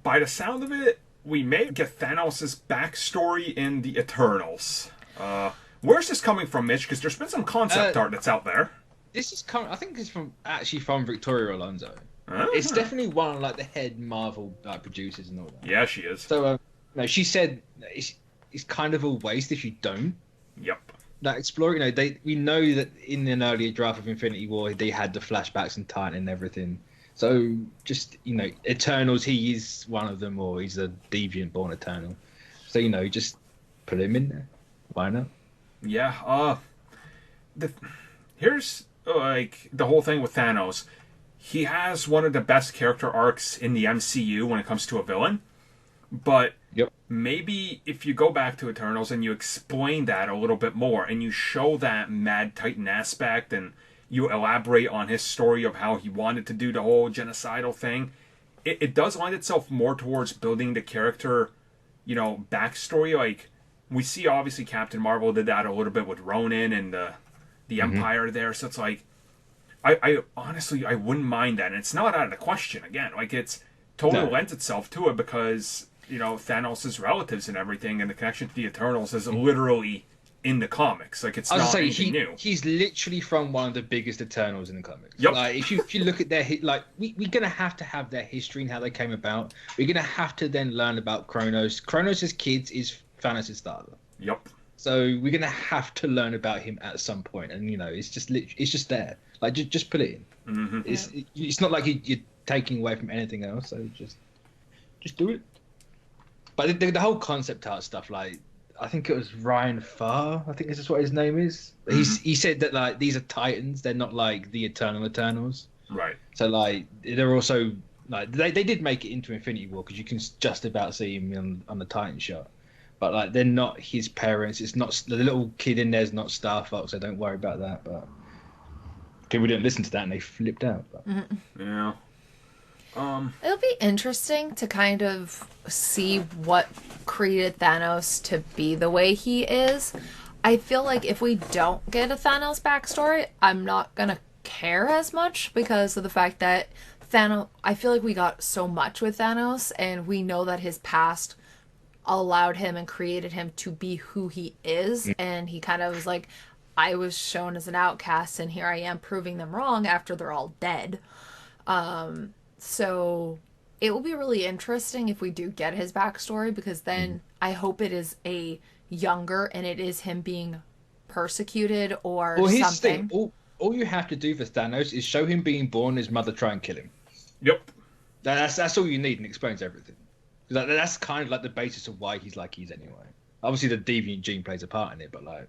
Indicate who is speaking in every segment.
Speaker 1: by the sound of it, we may get Thanos' backstory in the Eternals. Where's this coming from, Mitch? Because there's been some concept art that's out there.
Speaker 2: This is I think it's from Victoria Alonso.
Speaker 1: Uh-huh.
Speaker 2: It's definitely one of like the head Marvel producers and all that.
Speaker 1: Yeah, she is.
Speaker 2: So no, she said it's kind of a waste if you don't.
Speaker 1: Yep.
Speaker 2: Like explore, we know that in an earlier draft of Infinity War they had the flashbacks and Titan and everything. So just Eternals, he is one of them, or he's a deviant born Eternal. So just put him in there. Why not?
Speaker 1: Yeah. Here's like the whole thing with Thanos. He has one of the best character arcs in the MCU when it comes to a villain. But maybe if you go back to Eternals and you explain that a little bit more and you show that Mad Titan aspect and you elaborate on his story of how he wanted to do the whole genocidal thing, it does lend itself more towards building the character, backstory. Like, we see obviously Captain Marvel did that a little bit with Ronin and the Empire there. So it's like, I honestly, I wouldn't mind that. And it's not out of the question, again. Like, it's totally lends itself to it because, Thanos' relatives and everything and the connection to the Eternals is literally in the comics. Like, it's not anything new.
Speaker 2: He's literally from one of the biggest Eternals in the comics.
Speaker 1: Yep.
Speaker 2: Like, if you look at their we're gonna have to have their history and how they came about. We're gonna have to then learn about Kronos. Kronos' kids is Thanos' father.
Speaker 1: Yep.
Speaker 2: So we're gonna have to learn about him at some point, and it's just there. Like, just put it in.
Speaker 1: Mm-hmm.
Speaker 2: It's not like you're taking away from anything else. So just do it. But the whole concept art stuff, like, I think it was Ryan Farr. I think this is what his name is. He said that like these are Titans. They're not like the Eternals.
Speaker 1: Right.
Speaker 2: So like they're also like they did make it into Infinity War because you can just about see him on the Titan shot. But like they're not his parents. It's not the little kid in there's not Star Fox. So don't worry about that. But people didn't listen to that and they flipped out. But.
Speaker 1: Yeah.
Speaker 3: It'll be interesting to kind of see what created Thanos to be the way he is. I feel like if we don't get a Thanos backstory, I'm not gonna care as much because of the fact that I feel like we got so much with Thanos and we know that his past allowed him and created him to be who he is, and he kind of was like, I was shown as an outcast and here I am proving them wrong after they're all dead. So it will be really interesting if we do get his backstory, because then I hope it is a younger and it is him being persecuted or something.
Speaker 2: All you have to do for Thanos is show him being born, his mother try and kill him.
Speaker 1: Yep.
Speaker 2: That's all you need, and it explains everything. That's kind of like the basis of why he's like he's anyway. Obviously, the deviant gene plays a part in it, but like,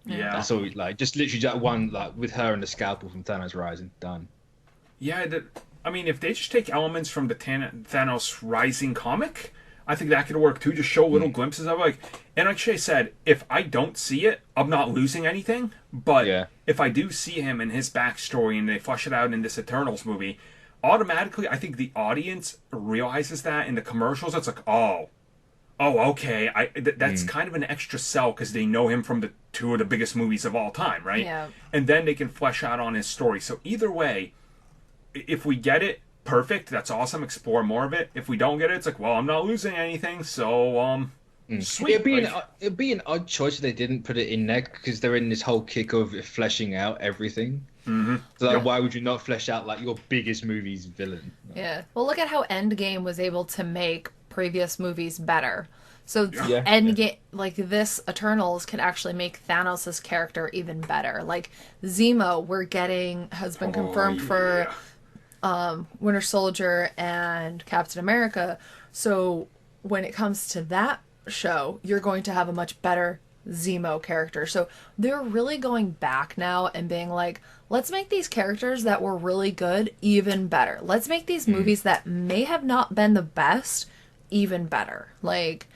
Speaker 1: yeah,
Speaker 2: that's all. Like, just literally that one, like with her and the scalpel from Thanos Rising, done.
Speaker 1: Yeah, I mean, if they just take elements from the Thanos Rising comic, I think that could work too. Just show little glimpses of it. Like, and like Shay said, if I don't see it, I'm not losing anything. But if I do see him and his backstory and they flesh it out in this Eternals movie, automatically I think the audience realizes that in the commercials. It's like, oh, okay. That's kind of an extra sell because they know him from the two of the biggest movies of all time, right?
Speaker 3: Yeah.
Speaker 1: And then they can flesh out on his story. So either way, if we get it, perfect. That's awesome. Explore more of it. If we don't get it, it's like, well, I'm not losing anything. So, sweet.
Speaker 2: It'd be an odd choice if they didn't put it in there because they're in this whole kick of fleshing out everything.
Speaker 1: Mm-hmm.
Speaker 2: So why would you not flesh out like your biggest movie's villain?
Speaker 3: Yeah. Well, look at how Endgame was able to make previous movies better. So Endgame, like this Eternals, can actually make Thanos' character even better. Like Zemo, has been confirmed for Winter Soldier and Captain America. So when it comes to that show, you're going to have a much better Zemo character. So they're really going back now and being like, let's make these characters that were really good even better. Let's make these movies that may have not been the best even better. Like,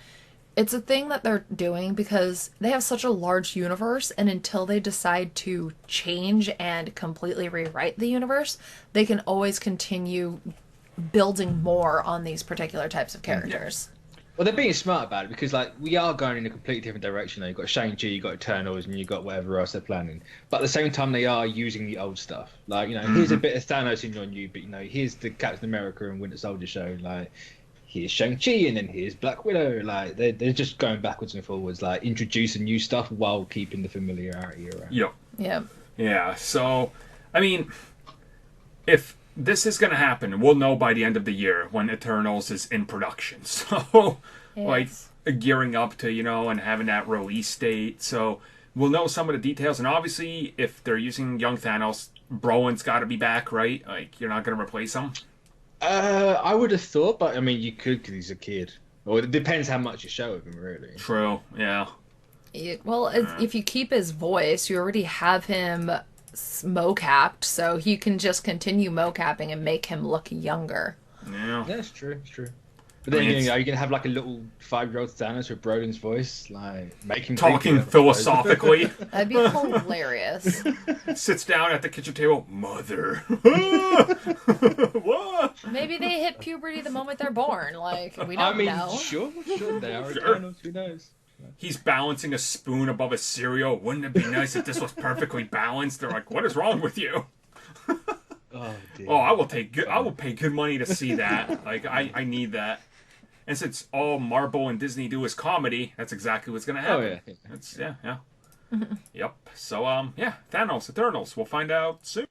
Speaker 3: it's a thing that they're doing because they have such a large universe, and until they decide to change and completely rewrite the universe, they can always continue building more on these particular types of characters.
Speaker 2: Well, they're being smart about it because, like, we are going in a completely different direction. Now. You've got Shang-Chi, you've got Eternals, and you've got whatever else they're planning. But at the same time, they are using the old stuff. Like, here's a bit of Thanos in your new, but, here's the Captain America and Winter Soldier show. Like, here's Shang-Chi, and then here's Black Widow. Like, they're just going backwards and forwards, like, introducing new stuff while keeping the familiarity around.
Speaker 1: Yep.
Speaker 3: Yeah.
Speaker 1: Yeah, so, I mean, if this is going to happen, we'll know by the end of the year when Eternals is in production. So, like, gearing up to, and having that release date. So, we'll know some of the details. And obviously, if they're using young Thanos, Brolin's got to be back, right? Like, you're not going to replace him?
Speaker 2: I would have thought, but, I mean, you could because he's a kid. Or it depends how much you show of him, really.
Speaker 1: True, yeah.
Speaker 3: If you keep his voice, you already have him mocapped, so you can just continue mocapping and make him look younger.
Speaker 1: Yeah,
Speaker 2: that's true. It's true. But then, are you gonna have like a little 5-year-old Thanos with Brolin's voice, like make him
Speaker 1: talking philosophically?
Speaker 3: That'd be hilarious.
Speaker 1: Sits down at the kitchen table, mother. What?
Speaker 3: Maybe they hit puberty the moment they're born. Like we don't know.
Speaker 2: Sure, they are Eternals. Who knows?
Speaker 1: He's balancing a spoon above a cereal. Wouldn't it be nice if this was perfectly balanced? They're like, what is wrong with you?
Speaker 2: Oh, dear.
Speaker 1: I will pay good money to see that. Like, I need that. And since all Marvel and Disney do is comedy, that's exactly what's going to happen.
Speaker 2: Oh, yeah.
Speaker 1: Yep. So, Thanos, Eternals. We'll find out soon.